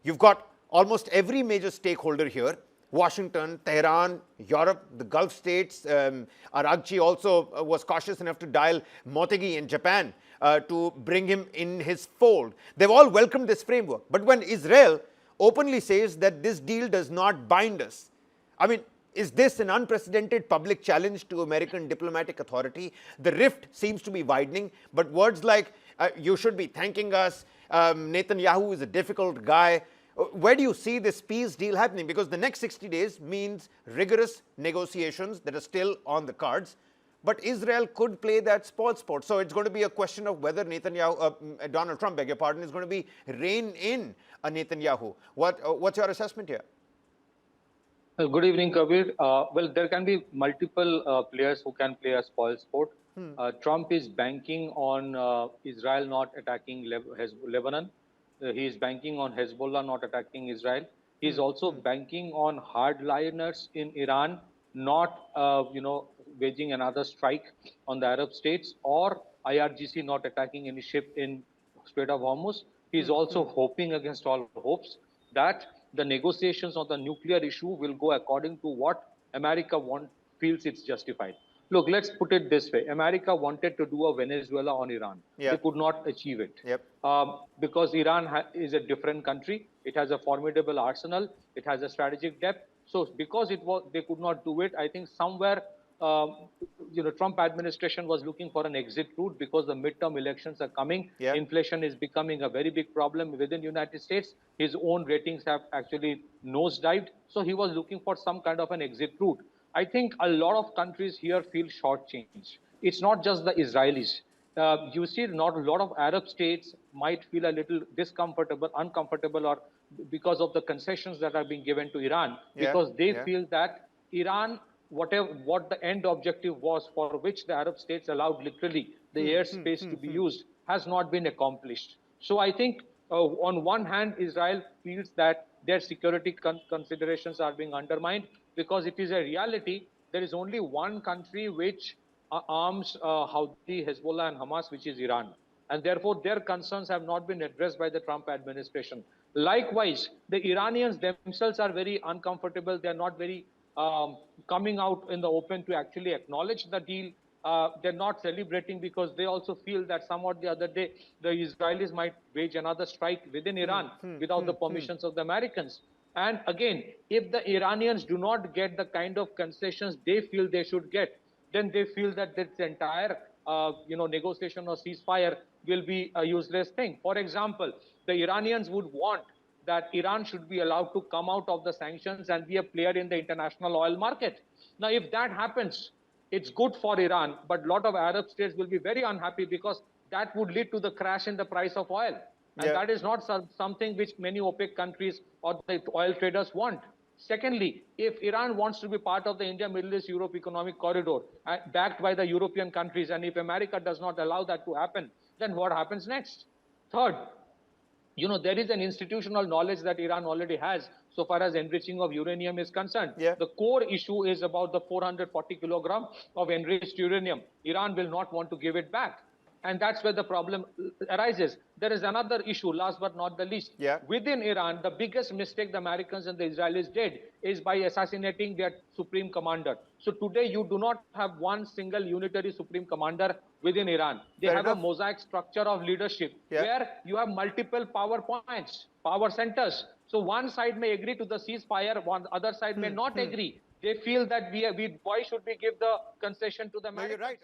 You've got almost every major stakeholder here: Washington, Tehran, Europe, the Gulf states. Aragchi also was cautious enough to dial Motegi in Japan to bring him in his fold. They've all welcomed this framework. But when Israel openly says that this deal does not bind us, I mean, is this an unprecedented public challenge to American diplomatic authority? The rift seems to be widening, but words like, you should be thanking us, Netanyahu is a difficult guy. Where do you see this peace deal happening? Because the next 60 days means rigorous negotiations that are still on the cards. But Israel could play that sport. So it's going to be a question of whether Donald Trump, beg your pardon, is going to be rein in a Netanyahu. What's your assessment here? Good evening, Kabir. Well, there can be multiple players who can play a spoil sport. Trump is banking on Israel not attacking Lebanon. He is banking on Hezbollah not attacking Israel. He is also banking on hardliners in Iran not, waging another strike on the Arab states, or IRGC not attacking any ship in Strait of Hormuz. He is also hoping against all hopes that the negotiations on the nuclear issue will go according to what America feels it's justified. Look, let's put it this way. America wanted to do a Venezuela on Iran. They could not achieve it. Because Iran is a different country. It has a formidable arsenal. It has a strategic depth. So because they could not do it, I think somewhere, Trump administration was looking for an exit route because the midterm elections are coming. Inflation is becoming a very big problem within the United States. His own ratings have actually nosedived. So he was looking for some kind of an exit route. I think a lot of countries here feel shortchanged. It's not just the Israelis. You see, not a lot of Arab states might feel a little uncomfortable, or because of the concessions that are being given to Iran, because they feel that Iran, what the end objective was, for which the Arab states allowed literally the airspace to be used, has not been accomplished. So I think on one hand, Israel feels that their security considerations are being undermined, because it is a reality. There is only one country which arms Houthi, Hezbollah and Hamas, which is Iran. And therefore, their concerns have not been addressed by the Trump administration. Likewise, the Iranians themselves are very uncomfortable. They're not very coming out in the open to actually acknowledge the deal. They're not celebrating because they also feel that somewhat the other day, the Israelis might wage another strike within Iran without the permissions of the Americans. And again, if the Iranians do not get the kind of concessions they feel they should get, then they feel that this entire negotiation or ceasefire will be a useless thing. For example, the Iranians would want that Iran should be allowed to come out of the sanctions and be a player in the international oil market. Now, if that happens, it's good for Iran, but a lot of Arab states will be very unhappy, because that would lead to the crash in the price of oil. And that is not something which many OPEC countries or the oil traders want. Secondly, if Iran wants to be part of the India, Middle East, Europe economic corridor, backed by the European countries, and if America does not allow that to happen, then what happens next? Third, there is an institutional knowledge that Iran already has so far as enriching of uranium is concerned. The core issue is about the 440 kilograms of enriched uranium. Iran will not want to give it back. And that's where the problem arises. There is another issue, last but not the least. Within Iran, the biggest mistake the Americans and the Israelis did is by assassinating their supreme commander. So today, you do not have one single unitary supreme commander within Iran. They have a mosaic structure of leadership where you have multiple power points, power centers. So one side may agree to the ceasefire, one other side may not agree. They feel that why should we give the concession to the Americans? No, you're right.